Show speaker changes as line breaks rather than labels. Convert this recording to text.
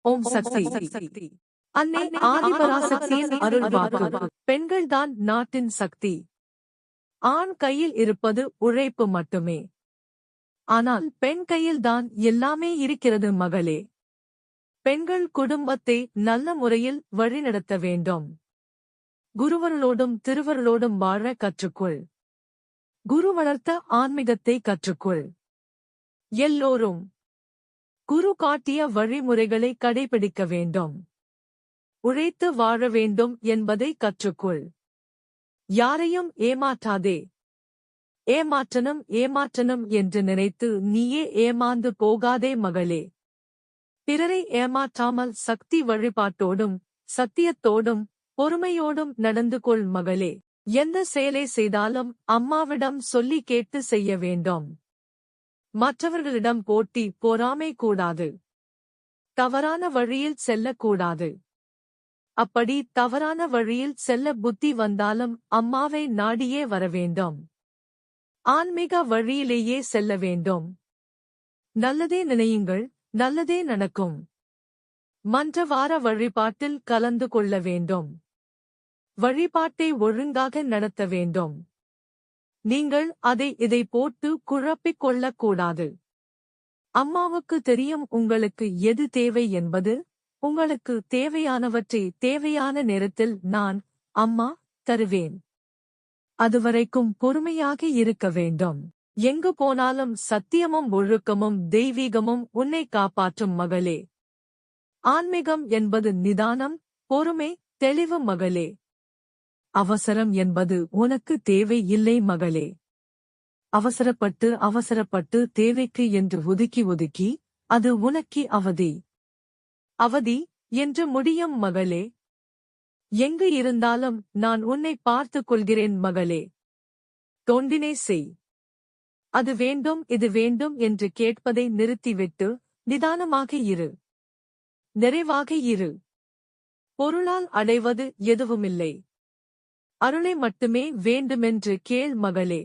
ஓம் சக்தி. அன்னை ஆதிபராசக்தியின் அருள் வாக்கு. பெண்கள்தான் நாட்டின் சக்தி. ஆண் கையில் இருப்பது உழைப்பு மட்டுமே. ஆனால் பெண் கையில்தான் எல்லாமே இருக்கிறது மகளே. பெண்கள் குடும்பத்தை நல்ல முறையில் வழிநடத்த வேண்டும். குருவருளோடும் திருவருளோடும் வாழ கற்றுக்கொள். குரு வளர்த்த ஆன்மீகத்தை கற்றுக்கொள். எல்லோரும் குரு காட்டிய வழிமுறைகளை கடைபிடிக்க வேண்டும். உழைத்து வாழ வேண்டும் என்பதை கற்றுக்கொள். யாரையும் ஏமாற்றாதே. ஏமாற்றணும் என்று நினைத்து நீயே ஏமாந்து போகாதே மகளே. பிறரை ஏமாற்றாமல் சக்தி வழிபாட்டோடும் சத்தியத்தோடும் பொறுமையோடும் நடந்து கொள் மகளே. எந்த செயலை செய்தாலும் அம்மாவிடம் சொல்லி கேட்டு செய்ய வேண்டும். மற்றவர்களிடம் போட்டி பொறாமை கூடாது. தவறான வழியில் செல்லக்கூடாது. அப்படி தவறான வழியில் செல்ல புத்தி வந்தாலும் அம்மாவை நாடியே வரவேண்டும். ஆன்மீக வழியிலேயே செல்ல வேண்டும். நல்லதே நினையுங்கள், நல்லதே நடக்கும். மன்றவார வழிபாட்டில் கலந்து கொள்ள வேண்டும். வழிபாட்டை ஒழுங்காக நடத்த வேண்டும். நீங்கள் இதை போட்டு குழப்பிக் கொள்ளக்கூடாது. அம்மாவுக்கு தெரியும் உங்களுக்கு எது தேவை என்பது. உங்களுக்கு தேவையானவற்றை தேவையான நேரத்தில் நான், அம்மா, தருவேன். அதுவரைக்கும் பொறுமையாக இருக்க வேண்டும். எங்கு போனாலும் சத்தியமும் ஒழுக்கமும் தெய்வீகமும் உன்னை காப்பாற்றும் மகளே. ஆன்மீகம் என்பது நிதானம், பொறுமை, தெளிவு மகளே. அவசரம் என்பது உனக்கு தேவை இல்லை மகளே. அவசரப்பட்டு தேவைக்கு என்று ஒதுக்கி அது உனக்கு அவதி என்று முடியும் மகளே. எங்கு இருந்தாலும் நான் உன்னை பார்த்துக் கொள்கிறேன் மகளே. தொண்டினை செய். அது வேண்டும் இது வேண்டும் என்று கேட்பதை நிறுத்திவிட்டு நிதானமாக இரு. நிறைவாக இரு. பொருளால் அடைவது எதுவுமில்லை. அருளை மட்டுமே வேண்டுமென்று கேள் மகளே.